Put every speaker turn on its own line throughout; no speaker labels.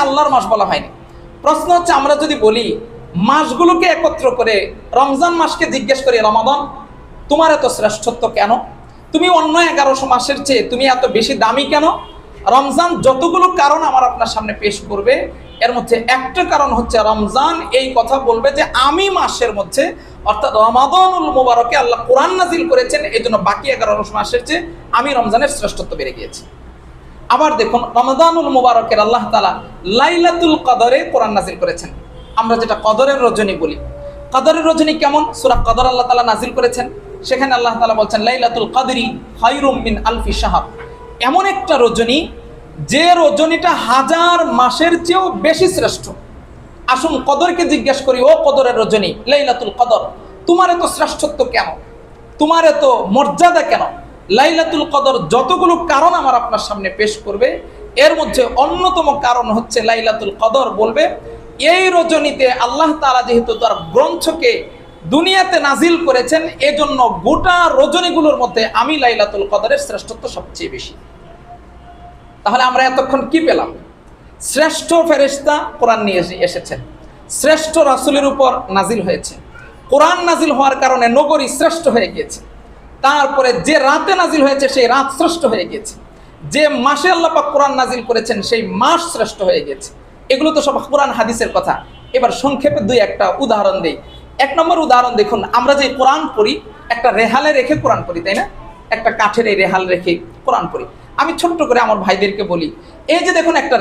আল্লাহর মাস বলা হয়নি। প্রশ্ন হচ্ছে, আমরা যদি বলি মাসগুলোকে একত্র করে রমজান মাসকে জিজ্ঞেস করি, রমাদান তোমার এত শ্রেষ্ঠত্ব কেন? তুমি অন্য 1100 মাসের চেয়ে তুমি এত বেশি দামি কেন? রমজান যতগুলো কারণ আমার আপনার সামনে পেশ করবে, এর মধ্যে একটা কারণ হচ্ছে রমজান এই কথা বলবে যে আমি মাসের মধ্যে অর্থাৎ রমাদানুল মুবারকে আল্লাহ কোরআন নাজিল করেছেন, এই জন্য বাকি 11 মাসের চেয়ে আমি রমজানের শ্রেষ্ঠত্ব বেড়ে গিয়েছি। আবার দেখুন, রমাদানুল মুবারকের আল্লাহ তাআলা লাইলাতুল কদরে কোরআন নাজিল করেছেন, আমরা যেটা কদরের রজনী বলি। কদরের রজনী কেমন? সূরা কদর আল্লাহ তাআলা নাজিল করেছেন, সেখানে আল্লাহ তাআলা বলছেন লাইলাতুল কদরি খায়রুম মিন আলফি শাহর, এমন একটা রজনী যে রজনীটা 1000 মাসের চেয়েও বেশি শ্রেষ্ঠ। আসুন কদরকে জিজ্ঞেস করি, ও কদরের রজনী লাইলাতুল কদর, তোমার এত শ্রেষ্ঠত্ব কেন? তোমার এত মর্যাদা কেন? লাইলাতুল কদর যতগুলো কারণ আমার আপনার সামনে পেশ করবে, এর মধ্যে অন্যতম কারণ হচ্ছে লাইলাতুল কদর বলবে এই রজনীতে আল্লাহ তাআলা যেহেতু তার গ্রন্থকে দুনিয়াতে নাজিল করেছেন, এজন্য গোটা রজনীগুলোর মধ্যে আমি লাইলাতুল কদরের শ্রেষ্ঠত্ব সবচেয়ে বেশি। তাহলে আমরা এতক্ষণ কি পেলাম? শ্রেষ্ঠ ফেরেশতা কোরআন নিয়ে এসেছেন, শ্রেষ্ঠ রাসূলের উপর নাজিল হয়েছে, কোরআন নাজিল হওয়ার কারণে নগরী শ্রেষ্ঠ হয়ে গিয়েছে, তারপরে যে রাতে নাজিল হয়েছে সেই রাত শ্রেষ্ঠ হয়ে গিয়েছে, যে মাসে আল্লাহ পাক কোরআন নাজিল করেছেন সেই মাস শ্রেষ্ঠ হয়ে গেছে। এগুলো তো সব কোরআন হাদিসের কথা। এবার সংক্ষেপে দুই একটা উদাহরণ দেই। 1 নম্বর উদাহরণ দেখুন, আমরা যে কোরআন পড়ি একটা রেহালে রেখে কোরআন পড়ি, তাই না? একটা কাঠের এই রেহাল রেখে কোরআন পড়ি। আমি ছোট্ট করে আমার ভাইদেরকে বলি, এই যে দেখুন একটা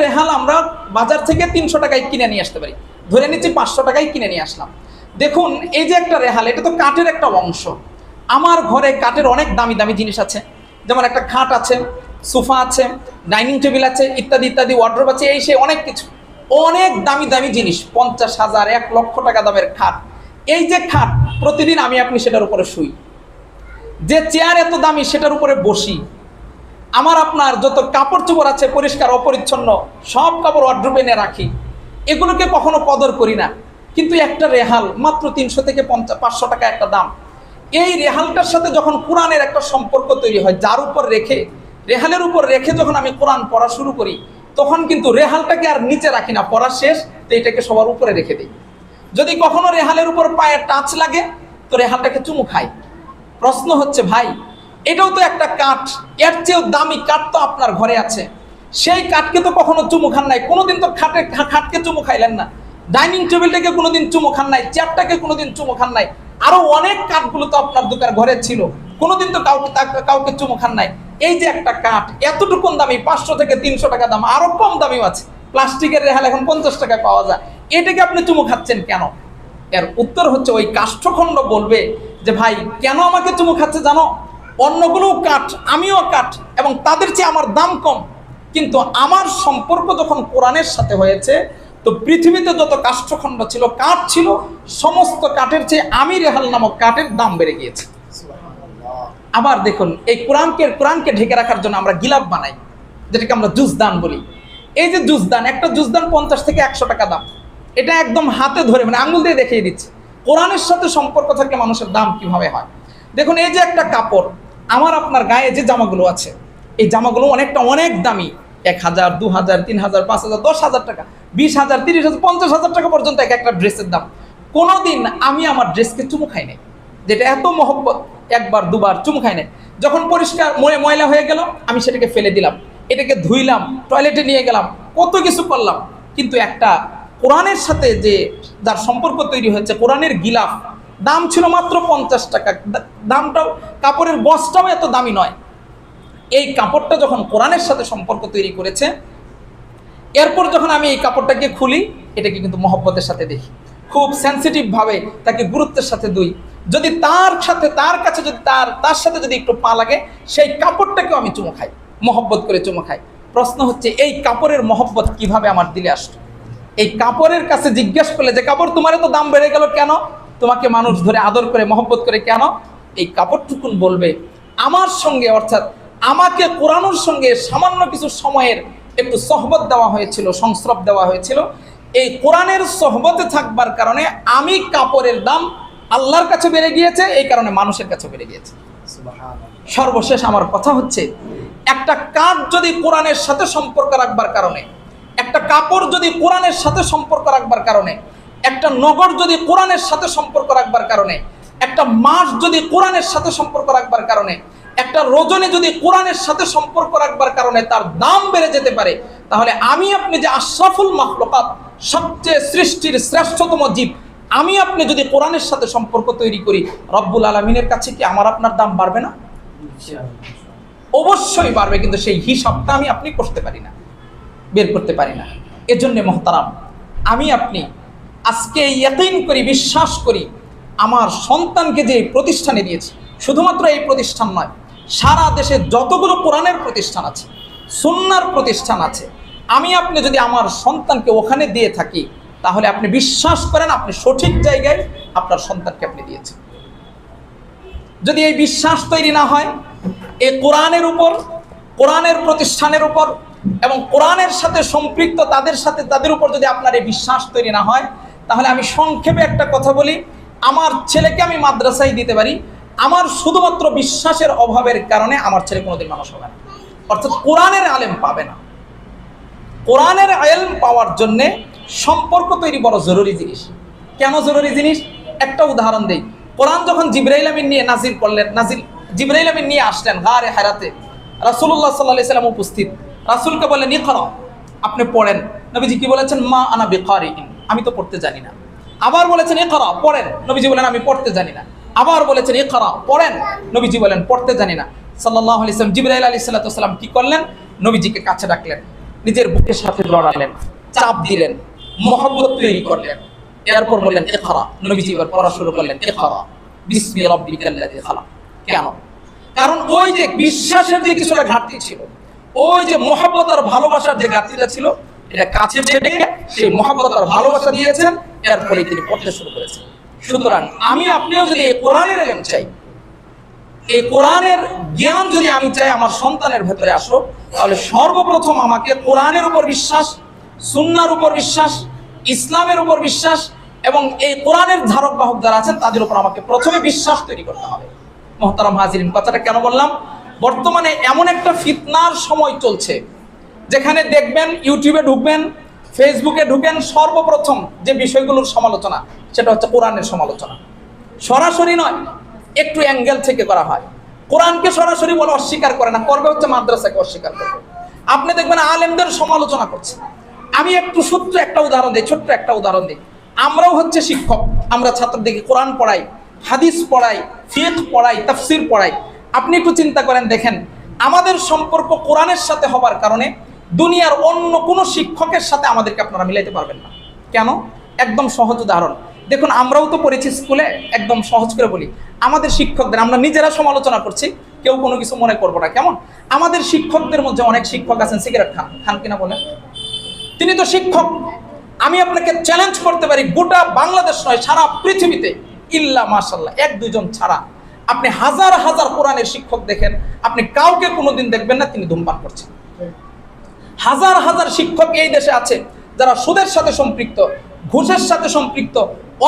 রেহাল আমরা বাজার থেকে 300 টাকায় কিনে নিয়ে আসতে পারি, ধরে নিচ্ছি 500 টাকায় কিনে নিয়ে আসলাম। দেখুন এই যে একটা রেহাল, এটা তো কাঠের একটা অংশ। আমার ঘরে কাঠের অনেক দামি দামি জিনিস আছে, যেমন একটা খাট আছে, সোফা আছে, ডাইনিং টেবিল আছে, ইত্যাদি ইত্যাদি, ওয়ার্ড্রোব আছে, এই সেই অনেক কিছু, অনেক দামি দামি জিনিস, 50,000 1 লক্ষ টাকা দামের খাট। এই যে খাট, প্রতিদিন আমি আপনি সেটার উপরে শুই। যে চেয়ার এত দামি সেটার উপরে বসি। আমার আপনার যত কাপড় চোপড় আছে পরিষ্কার অপরিচ্ছন্ন, সব কাপড় ওয়ার্ড্রোবে এনে রাখি, এগুলোকে কখনো কদর করি না। কিন্তু একটা রেহাল মাত্র 300 থেকে 500 টাকা একটা দাম। এই রেহালটার সাথে যখন কোরআনের একটা সম্পর্ক তৈরি হয়, যার উপর রেখে, রেহালের উপর রেখে যখন আমি কোরআন পড়া শুরু করি, তখন কিন্তু রেহালটাকে আর নিচে রাখি না, পড়া শেষ তো এটাকে সবার উপরে রেখে দিই। যদি কখনো রেহালের উপর পায়ে টাচ লাগে তো রেহালটাকে চুমু খাই। প্রশ্ন হচ্ছে, ভাই এটাও তো একটা কাঠ, এর চেয়েও দামি কাঠ তো আপনার ঘরে আছে, সেই কাঠকে তো কখনো চুমু খান নাই, কোনোদিন তো খাটকে চুমু খাইলেন না, ডাইনিং টেবিলটাকে কোনোদিন চুমু খান নাই, চেয়ারটাকে কোনোদিন চুমু খান নাই, আরো অনেক কাঠগুলো তো আপনার দোকান ঘরে ছিল, কোনোদিন তো কাউকে চুমু খান নাই। এই যে একটা কাঠ এতটুকুন দামি, 500 থেকে 300 টাকা দাম, আরো কম দামিও আছে, প্লাস্টিকের রেহাল এখন 50 টাকা পাওয়া যায়, এটাকে আপনি চুমু খাচ্ছেন কেন? এর উত্তর হচ্ছে, ওই কাষ্ঠখণ্ড বলবে যে ভাই কেন আমাকে চুমু খাচ্ছে জানো? অন্যগুলোও কাঠ, আমিও কাঠ, এবং তাদের চেয়ে আমার দাম কম, কিন্তু আমার সম্পর্ক যখন কোরআনের সাথে হয়েছে, তো পৃথিবীতে যত কাষ্ঠখণ্ড ছিল, কাঠ ছিল, সমস্ত কাঠের চেয়ে আমি রেহাল নামক কাঠের দাম বেড়ে গিয়েছে। আবার দেখুন, এই কোরআনকে ঢেকে রাখার জন্য আমরা গিলাফ বানাই, যেটাকে আমরা জুজদান বলি। এই যে জুজদান, একটা জুজদান 50 থেকে 100 টাকা দাম। এটা একদম হাতে ধরে, মানে আঙুল দিয়ে দেখিয়ে দিচ্ছে কোরআনের সাথে সম্পর্ক থাকলে মানুষের দাম কিভাবে হয়। দেখুন এই যে একটা কাপড়, আমার আপনার গায়ে যে জামাগুলো আছে, এই জামাগুলো অনেক দামি, 1000, 2000, 3000, 5000, 10,000 টাকা, 20,000, 30,000, 50,000 টাকা পর্যন্ত একটা ড্রেসের দাম। কোনোদিন আমি আমার ড্রেসকে চুমু খাই নাই, যেটা এত মহব্বত, একবার দুবার চুমু খাই নাই। যখন পরিষ্কার ময়লা হয়ে গেল, আমি সেটাকে ফেলে দিলাম, এটাকে ধুইলাম, টয়লেটে নিয়ে গেলাম, কত কিছু করলাম, কিন্তু একটা কোরআনের সাথে যে যার সম্পর্ক তৈরি হয়েছে, কোরআনের গিলাফ, দাম ছিল মাত্র 50 টাকা, দামটাও, কাপড়ের বস্তাও এত দামি নয়। এই কাপড়টা যখন কোরআনের সাথে সম্পর্ক তৈরি করেছে, এরপর যখন আমি এই কাপড়টাকে খুলি, এটাকে কিন্তু মহব্বতের সাথে দেখি, খুব সেন্সিটিভ ভাবে তাকে গুরুত্বের সাথে দুই। যদি তার কাছে যদি তার সাথে যদি একটু পা লাগে, সেই কাপড়টাকেও আমি চুমু খাই, মহব্বত করে চুমু খাই। প্রশ্ন হচ্ছে, এই কাপড়ের মহব্বত কিভাবে আমার দিলে আসলো? এই কাপড়ের কাছে জিজ্ঞেস করলে যে কাপড় তোমার তো দাম বেড়ে গেল কেন, তোমাকে মানুষ ধরে আদর করে মহব্বত করে কেন? এই কাপড়টুকুন বলবে আমার সঙ্গে, অর্থাৎ আমাকে কোরআনের সঙ্গে সামান্য কিছু সময়ের একটু সহবত দেওয়া হয়েছিল, সংস্রব দেওয়া হয়েছিল। এই কোরআনের সহবতে থাকবার কারণে আমি কাপড়ের দাম আল্লাহর কাছে বেড়ে গিয়েছে, এই কারণে মানুষের কাছে বেড়ে গিয়েছে। সর্বশেষ আমার কথা হচ্ছে, একটা কাঠ যদি কোরআনের সাথে সম্পর্ক রাখবার কারণে একটা কাপড় যদি কোরআনের সাথে সম্পর্ক রাখবার কারণে, একটা নগর যদি কোরআনের সাথে সম্পর্ক রাখবার কারণে, একটা মাস যদি কোরআনের সাথে সম্পর্ক রাখবার কারণে, একটা রজনী যদি কোরআনের সাথে সম্পর্ক রাখবার কারণে তার দাম বেড়ে যেতে পারে, তাহলে আমি আপনি যে আশরাফুল মাখলুকাত, সবচেয়ে সৃষ্টির শ্রেষ্ঠতম জীব, আমি আপনি যদি কোরআনের সাথে সম্পর্ক তৈরি করি, রব্বুল আলামিনের কাছে কি আমার আপনার দাম বাড়বে না? অবশ্যই বাড়বে, কিন্তু সেই হিসাবটা আমি আপনি করতে পারি না, বের করতে পারি না। এজন্য মোহতারাম, আমি আপনি আজকে ইয়াকিন করি, বিশ্বাস করি, আমার সন্তানকে যে প্রতিষ্ঠানে দিয়েছি, শুধুমাত্র এই প্রতিষ্ঠান নয়, সারা দেশে যতগুলো কোরআনের প্রতিষ্ঠান আছে, সুন্নাহর প্রতিষ্ঠান আছে, আমি আপনি যদি আমার সন্তানকে ওখানে দিয়ে থাকি, তাহলে আপনি বিশ্বাস করেন আপনি সঠিক জায়গায় আপনার সন্তানকে আপনি দিয়েছেন। যদি এই বিশ্বাস তৈরি না হয়, এই কোরআনের উপর, কোরআনের প্রতিষ্ঠানের উপর এবং কোরআনের সাথে সম্পৃক্ত তাদের উপর যদি আপনার এই বিশ্বাস তৈরি না হয়, তাহলে আমি সংক্ষেপে একটা কথা বলি, আমার ছেলেকে আমি মাদ্রাসায় দিতে পারি, আমার শুধুমাত্র বিশ্বাসের অভাবের কারণে আমার ছেলে কোনোদিন মানুষ হবে না, অর্থাৎ কোরআনের আলেম পাবে না। কোরআনের আলেম পাওয়ার জন্যে সম্পর্ক তৈরি বড় জরুরি জিনিস। কেন জরুরি জিনিস? একটা উদাহরণ দেই। কোরআন যখন জিবরাইল আমিন নিয়ে নাজিল করলেন, জিবরাইল আমিন নিয়ে আসলেন গারে হেরাতে, রাসূলুল্লাহ সাল্লাল্লাহু আলাইহি সাল্লাম উপস্থিত, রাসূলকে বললেন ইকরা, আপনি পড়েন। নবীজি কি বলেছেন? মা আনা বিকারিন, আমি তো পড়তে জানি না। আবার বলেছেন ইকরা, পড়েন। নবীজি বলেন আমি পড়তে জানি না। আবার বলেছেন ইকরা, পড়েন। নবীজি বলেন পড়তে জানি না। সাল্লাল্লাহু আলাইহি সাল্লাম জিবরাইল আলাইহিস সালাম কি করলেন? নবীজিকে কাছে ডাকলেন, নিজের বুকের সাথে জড়ালেন, চাপ দিলেন, মহব্বত তৈরি করলেন, এরপর বললেন ইকরা। নবীজি এবার পড়া শুরু করলেন, ইকরা বিসমি রাব্বিকাল্লাযী খালাক। কেন? কারণ ওই যে বিশ্বাসের যে কিছুটা ঘাটতি ছিল, ওই যে মহব্বত আর ভালোবাসার যে ঘাটতিটা ছিল, এটা কাছে ডেকে সেই মহব্বত আর ভালোবাসা দিয়েছেন, এরপরে তিনি পড়তে শুরু করেছেন। সুতরাং আমি আপনিও যদি এই কোরআনের ইলম চাই, এই কোরআনের জ্ঞান যদি আমি চাই আমার সন্তানের ভেতরে আসো, তাহলে সর্বপ্রথম আমাকে কোরআনের উপর বিশ্বাস, সুন্নাহর উপর বিশ্বাস, ইসলামের উপর বিশ্বাস এবং এই কোরআনের ধারক বাহক যারা আছেন তাদের উপর আমাকে প্রথমে বিশ্বাস তৈরি করতে হবে। মুহতারাম হাজিরিন, কথাটা কেন বললাম? বর্তমানে এমন একটা ফিতনার সময় চলছে, যেখানে দেখবেন ইউটিউবে ঢুকবেন, ফেসবুকে ঢুকেন, সর্বপ্রথম যে বিষয়গুলোর সমালোচনা সেটা হচ্ছে কোরআনের সমালোচনা। সরাসরি নয়, একটু অ্যাঙ্গেল থেকে করা হয়। কোরআনকে সরাসরি বলে অস্বীকার করে না, করবে হচ্ছে মাদ্রাসাকে অস্বীকার করবে। আপনি দেখবেন আলেমদের সমালোচনা করছে। আমি একটু সূত্র একটা উদাহরণ দিই, ছোট্ট একটা উদাহরণ দিই। আমরাও হচ্ছে শিক্ষক, আমরা ছাত্রদেরকে কোরআন পড়াই, হাদিস পড়াই, ফিকহ পড়াই, তাফসীর পড়াই। আপনি একটু চিন্তা করেন, দেখেন আমাদের সম্পর্ক কোরআনের সাথে হবার কারণে দুনিয়ার অন্য কোনো শিক্ষকের সাথে আমাদেরকে আপনারা মিলাইতে পারবেন না। কেন? একদম সহজ উদাহরণ দেখুন, আমরাও তো পড়েছি স্কুলে, একদম সহজ করে বলি, আমাদের শিক্ষকদের আমরা নিজেরা সমালোচনা করছি, কেউ কোনো কিছু মনে করবো না, কেমন? আমাদের শিক্ষকদের মধ্যে অনেক শিক্ষক আছেন সিগারেট খান কিনা বলেন? তিনি তো শিক্ষক। আমি আপনাকে চ্যালেঞ্জ করতে পারি, গোটা বাংলাদেশ নয়, সারা পৃথিবীতে ইল্লা মাশাআল্লাহ এক দুইজন ছাড়া আপনি হাজার হাজার কোরআনের শিক্ষক দেখেন, আপনি কাউকে কোনোদিন দেখবেন না তিনি ধূমপান করছেন। হাজার হাজার শিক্ষক এই দেশে আছে যারা সুদের সাথে সম্পৃক্ত, ঘুষের সাথে সম্পৃক্ত,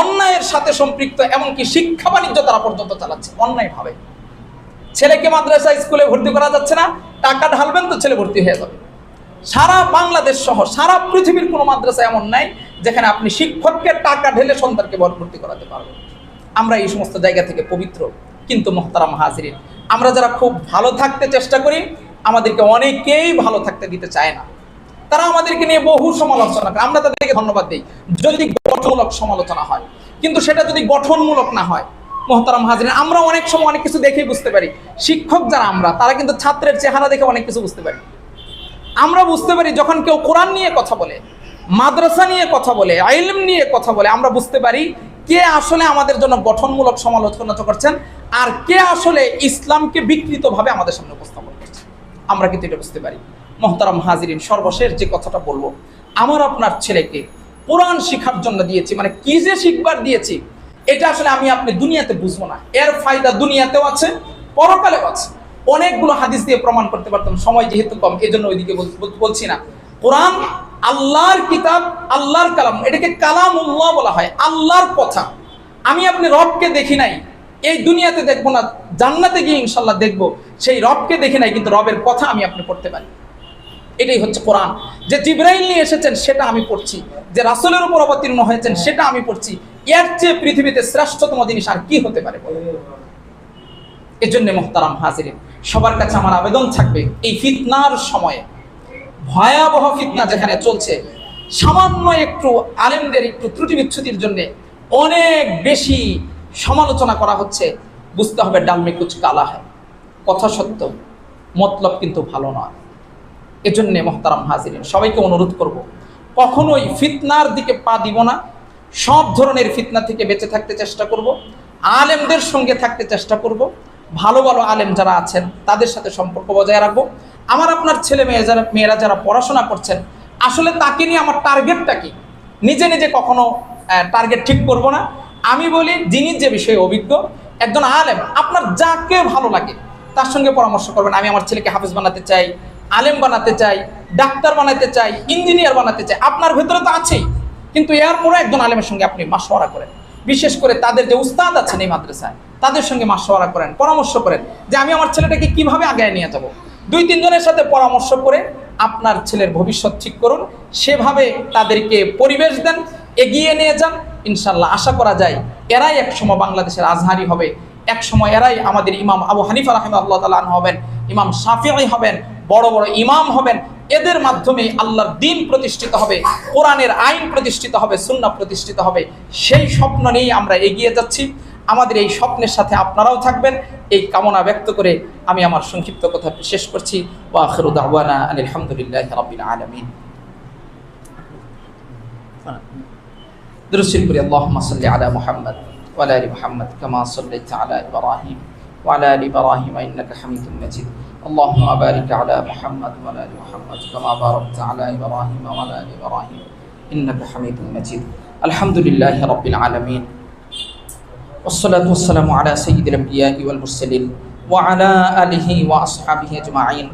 অন্যায়ের সাথে সম্পৃক্ত, এমনকি শিক্ষা বাণিজ্য তারা পর্যন্ত চালাচ্ছে অন্যায়ভাবে। ছেলেকে মাদ্রাসা স্কুলে ভর্তি করা যাচ্ছে না, টাকা ঢালবেন তো ছেলে ভর্তি হয়ে যাবে। সারা বাংলাদেশ সহ সারা পৃথিবীর কোনো মাদ্রাসা এমন নাই যেখানে আপনি শিক্ষককে টাকা ঢেলে সন্তানকে ভর্তি করাতে পারবেন। আমরা এই সমস্ত জায়গা থেকে পবিত্র। কিন্তু মুহতারাম হাজিরিন, আমরা যারা খুব ভালো থাকতে চেষ্টা করি, আমাদেরকে অনেকেই ভালো থাকতে দিতে চায় না। তারা আমাদেরকে নিয়ে বহু সমালোচনা করে, আমরা তাদেরকে ধন্যবাদ দিই যদি গঠনমূলক সমালোচনা হয়। কিন্তু সেটা যদি গঠনমূলক না হয়, মুহতারাম হাজিরিন, আমরা অনেক সময় অনেক কিছু দেখেই বুঝতে পারি। শিক্ষক যারা আমরা, তারা কিন্তু ছাত্রের চেহারা দেখে অনেক কিছু বুঝতে পারি। আমরা বুঝতে পারি যখন কেউ কোরআন নিয়ে কথা বলে, মাদ্রাসা নিয়ে কথা বলে, ইলম নিয়ে কথা বলে, আমরা বুঝতে পারি কে আসলে আমাদের জন্য গঠনমূলক সমালোচনা করছেন আর কে আসলে ইসলামকে বিকৃতভাবে আমাদের সামনে উপস্থাপন করছে। আমরা কিন্তু এটা বুঝতে পারি। মুহতারাম হাজিরিন, সর্বশেষ যে কথাটা বলবো, আমার আপনার ছেলেকে কোরআন শিখার জন্য দিয়েছি, মানে কি যে শিখবার দিয়েছি, এটা আসলে আমি আপনি দুনিয়াতে বুঝবো না। এর ফায়দা দুনিয়াতেও আছে, পরকালেও আছে। অনেকগুলো হাদিস দিয়ে প্রমাণ করতে পারতাম, সময় যেহেতু কম এই জন্য ওইদিকে বলছি না। কোরআন আল্লাহর কিতাব, আল্লাহর কালাম, এটাকে কালামুল্লাহ বলা হয়, আল্লাহর কথা। আমি আপনি রবকে দেখি নাই, এই দুনিয়াতে দেখবো না, জান্নাতে গিয়ে ইনশাল্লাহ দেখবো। সেই রবকে দেখি নাই, কিন্তু রবের কথা আমি আপনি পড়তে পারি। এটাই হচ্ছে কোরআন। যে জিবরাইল নিয়ে এসেছেন সেটা আমি পড়ছি, যে রাসূলের উপর অবতীর্ণ হয়েছেন সেটা আমি পড়ছি। এর চেয়ে পৃথিবীতে শ্রেষ্ঠতম জিনিস আর কি হতে পারে? এজন্য মুহতারাম হাজিরিন, সবার কাছে আমার আবেদন থাকবে, এই ফিতনার সময়ে, ভয়াবহ ফিতনা যেখানে চলছে, সামান্য একটু আলেমদের একটু ত্রুটি বিচ্ছুতির জন্য অনেক বেশি সমালোচনা করা হচ্ছে। বুঝতে হবে ডাল মে কুছ কালা হয়, কথা সত্য, মতলব কিন্তু ভালো নয়। এজন্যে মুহতারাম হাজিরিন, সবাইকে অনুরোধ করব, কখনোই ফিতনার দিকে পা দিব না। সব ধরনের ফিতনা থেকে বেঁচে থাকতে চেষ্টা করব, আলেমদের সঙ্গে থাকতে চেষ্টা করব, ভালো ভালো আলেম যারা আছেন তাদের সাথে সম্পর্ক বজায় রাখবো। আমার আপনার ছেলে মেয়েরা যারা পড়াশোনা করছেন, আসলে তাকে নিয়ে আমার টার্গেটটা কি? নিজে নিজে কখনো টার্গেট ঠিক করব না। আমি বলি, যিনি যে বিষয়ে অভিজ্ঞ একজন আলেম, আপনার যাকে ভালো লাগে তার সঙ্গে পরামর্শ করবেন। আমি আমার ছেলেকে হাফেজ বানাতে চাই, আলেম বানাতে চাই, ডাক্তার বানাতে চাই, ইঞ্জিনিয়ার বানাতে চাই, আপনার ভেতরে তো আছেই, কিন্তু এরপরে একজন আলেমের সঙ্গে আপনি মাশওয়ারা করেন। বিশেষ করে তাদের যে উস্তাদ আছেন এই মাদ্রাসায়, তাদের সঙ্গে মাশওয়ারা করেন, পরামর্শ করেন যে আমি আমার ছেলেটাকে কিভাবে আগায় নিয়ে যাব। 2-3 জনের সাথে পরামর্শ করে আপনার ছেলের ভবিষ্যৎ ঠিক করুন, সেভাবে তাদেরকে পরিবেশ দেন, এগিয়ে নিয়ে যান। ইনশাল্লাহ আশা করা যায় এরাই একসময় বাংলাদেশের আজহারি হবে, একসময় এরাই আমাদের ইমাম আবু হানিফা রাহিমাহুল্লাহ তাআলা হবেন, ইমাম শাফিঈ হবেন, বড় বড় ইমাম হবেন। এদের মাধ্যমে আল্লাহর দ্বীন প্রতিষ্ঠিত হবে, কোরআনের আইন প্রতিষ্ঠিত হবে, সুন্নাহ প্রতিষ্ঠিত হবে। সেই স্বপ্ন নিয়ে আমরা এগিয়ে যাচ্ছি। আমাদের এই স্বপ্নের সাথে আপনারাও থাকবেন, এই কামনা ব্যক্ত করে আমি আমার সংক্ষিপ্ত কথা শেষ করছি। ওয়া আখিরু দাওয়ানা আলহামদুলিল্লাহি রাব্বিল আলামিন। দুরূদ শরীফ পড়ি। আল্লাহুম্মা সাল্লি আলা মুহাম্মদ ওয়া আলা আলি মুহাম্মদ কামা সাল্লাইতা আলা ইব্রাহিম ওয়া আলা আলি ইব্রাহিম ইন্নাকা হামিদুম মাজিদ। اللهم بارك على محمد وعلى ال محمد كما باركت على ابراهيم وعلى ال ابراهيم انك حميد مجيد. الحمد لله رب العالمين والصلاه والسلام على سيد الانبياء والمرسلين وعلى اله واصحابه اجمعين.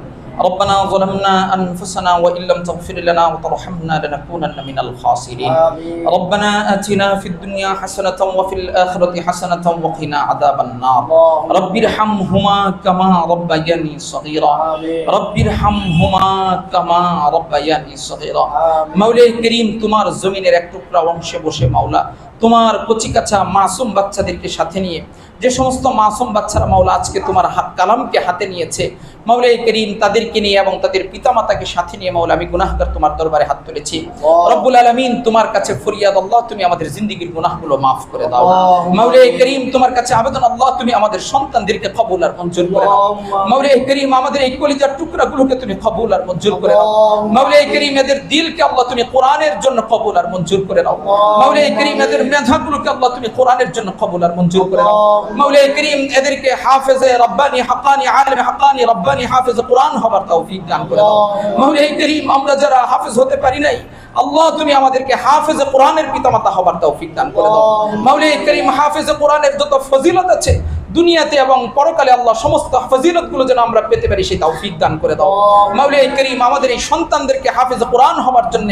ربنا ظلمنا انفسنا وان لم تغفر لنا وترحمنا لنكونن من الخاسرين. ربنا اتنا في الدنيا حسنه وفي الاخره حسنه وقنا عذاب النار. رب ارحمهما كما ربياني صغيرا. رب ارحمهما كما ربياني صغيرا. মওলা করিম, তোমার জমিনের এক টুকরা অংশে বসে মাওলা তোমার কচিকাঁচা মাসুম বাচ্চাদেরকে সাথে নিয়ে, যে সমস্ত মাসুম বাচ্চারা মাওলা আজকে তোমার কালামকে হাতে নিয়েছে, মাওলা করিম তাদেরকে নিয়ে এবং তাদের পিতামাতাকে সাথে নিয়ে মাওলা আমি গুনাহগার তোমার দরবারে হাত তুলেছি। রব্বুল আলামিন, তোমার কাছে ফরিয়াদ, আল্লাহ তুমি আমাদের জিন্দেগীর গুনাহগুলো মাফ করে দাও। মাওলা করিম, তোমার কাছে আবেদন, আল্লাহ তুমি আমাদের সন্তানদেরকে কবুল আর মঞ্জুর করে দাও। মাওলা করিম, আমাদের এই কলিজার টুকরাগুলোকে তুমি কবুল আর মঞ্জুর করে দাও। মাওলা করিম, এদের দিলকে আল্লাহ তুমি কোরআনের জন্য কবুল আর মঞ্জুর করে দাও। মাওলা করিম, এদের মেধাগুলোকে আল্লাহ তুমি কোরআনের জন্য কবুল আর মঞ্জুর করে দাও। মাওলা করিম, এদেরকে হাফেজে রব্বানি হাক্কানি আলেম হাক্কানি রব্বানি হাফেজ কোরআন হবার তৌফিক দান করে দাও। মাওলা করিম, আমরা যারা হাফেজ হতে পারি নাই, আল্লাহ তুমি আমাদেরকে হাফেজে কোরআনের পিতামাতা হবার তৌফিক দান করে দাও। মাওলা করিম, হাফেজে কোরআনের যত ফজিলত আছে দুনিয়াতে এবং পরকালে, আল্লাহ সমস্ত ফজিলতগুলো যেন আমরা পেতে পারি সেই তৌফিক দান করে দাও। মাওলা করিম, আমাদের এই সন্তানদেরকে হাফেজে কোরআন হবার জন্য,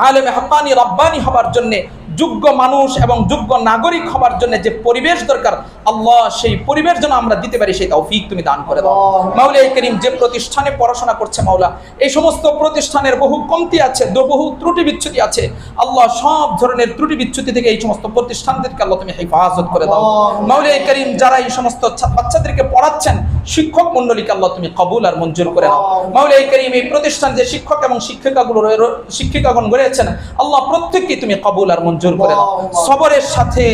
আলেমে হাক্কানি রব্বানি হবার জন্য, যোগ্য মানুষ এবং যোগ্য নাগরিক হবার জন্য যে পরিবেশ দরকার, আল্লাহ সেই পরিবেশ যেন আমরা দিতে পারি সেই তৌফিক তুমি দান করে দাও। মাওলা করিম, যে প্রতিষ্ঠানে পড়াশোনা করছে মাওলা, এই সমস্ত প্রতিষ্ঠানের বহু কমতি আছে, বহু ত্রুটি বিচ্যুতি আছে, আল্লাহ সব ধরনের ত্রুটি বিচ্যুতি থেকে এই সমস্ত প্রতিষ্ঠানদেরকে আল্লাহ তুমি হেফাজত করে দাও। মাওলা করিম, যারা এই সমস্ত বাচ্চাদেরকে পড়াচ্ছেন, শিক্ষক মণ্ডলীকে আল্লাহ তুমি কবুল আর মঞ্জুর করে দাও। মাওলা করিম, এই প্রতিষ্ঠান যে শিক্ষক এবং শিক্ষিকাগণ রয়েছেন, আল্লাহ প্রত্যেককে তুমি কবুল আর মঞ্জুর করে দাও। সবরের সাথে,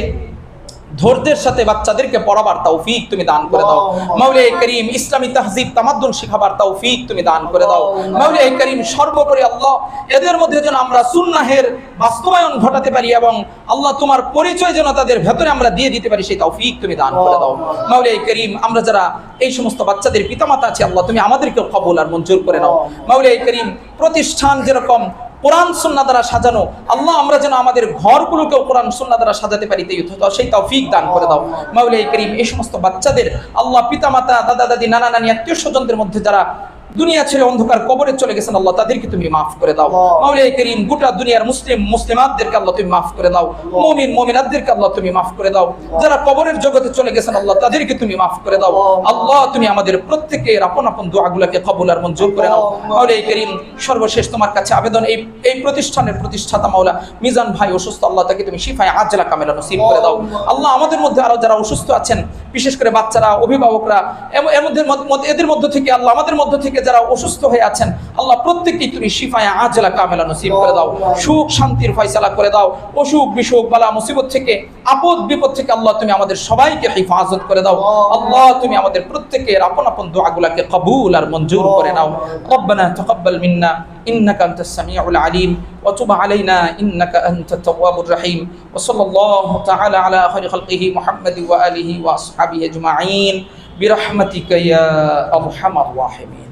ধৈর্যের সাথে বাচ্চাদেরকে পড়াবার তৌফিক তুমি দান করে দাও। মাওলা করিম, ইসলামী তাহজিব তামাদ্দুন শিখাবার তৌফিক তুমি দান করে দাও। মাওলা করিম, সর্বোপরি আল্লাহ এদের মধ্যে যেন আমরা সুন্নাহের বাস্তবায়ন ঘটাতে পারি এবং আল্লাহ তোমার পরিচয় যেন তাদের ভেতরে আমরা দিয়ে দিতে পারি সেই তৌফিক তুমি দান করে দাও। মাওলা করিম, আমরা যারা এই সমস্ত বাচ্চাদের পিতামাতা আছে, আল্লাহ তুমি আমাদেরকেও কবুল আর মঞ্জুর করে নাও। মাওলা করিম, প্রতিষ্ঠান যেরকম কোরআন সুন্নাহ দ্বারা সাজানো, আল্লাহ আমরা যেন আমাদের ঘরগুলোকেও কোরআন সুন্নাহ দ্বারা সাজাতে পারি সেই তৌফিক দান করে দাও। মাওলা করিম, এই সমস্ত বাচ্চাদের আল্লাহ পিতামাতা, দাদা দাদি, নানা নানি, আত্মীয় স্বজনদের মধ্যে যারা দুনিয়া ছেড়ে অন্ধকার কবরে চলে গেছেন আল্লাহ তাদেরকে তুমি মাফ করে দাও। মাওলাই করিম গোটা দুনিয়ার মুসলিমাতদেরকে আল্লাহ তুমি মাফ করে দাও, মুমিন মুমিনাতদেরকে আল্লাহ তুমি মাফ করে দাও, যারা কবরের জগতে চলে গেছেন আল্লাহ তাদেরকে তুমি মাফ করে দাও। আল্লাহ তুমি আমাদের প্রত্যেকের আপন আপন দোয়াগুলোকে কবুল আর মঞ্জুর করে নাও। মাওলাই করিম সর্বশেষ তোমার কাছে আবেদন, এই প্রতিষ্ঠানের প্রতিষ্ঠাতা মাওলা মিজান ভাই অসুস্থ, আল্লাহ তাকে তুমি শিফায়ে আজলা কামেলা নসিব করে দাও। আল্লাহ আমাদের মধ্যে আরো যারা অসুস্থ আছেন, বিশেষ করে বাচ্চারা, অভিভাবকরা, এদের মধ্য থেকে আল্লাহ আমাদের মধ্য থেকে যারা অসুস্থ হয়ে আছেন আল্লাহ প্রত্যেককেই তুমি শিফায়ে আজলা কামেলা নসিব করে দাও, সুখ শান্তির ফয়সালা করে দাও। অসুখ বিসুখ বালা মুসিবত থেকে, আপদ বিপদ থেকে আল্লাহ তুমি আমাদের সবাইকে হিফাজত করে দাও। আল্লাহ তুমি আমাদের প্রত্যেকের আপন আপন দোয়াগুলোকে কবুল আর মঞ্জুর করে নাও। রব্বানা তাকাব্বাল মিন্না ইন্নাকা আনতাস সামিউল আলিম ওয়া তুব আলাইনা ইন্নাকা আনতাত তাওয়াবুর রহিম ওয়া সাল্লাল্লাহু তাআলা আলা খায়রি খালকিহি মুহাম্মাদি ওয়া আলিহি ওয়া আসহাবিহি আজমাইন বিরহমাতিকা ইয়া আরহামার রাহিমিন।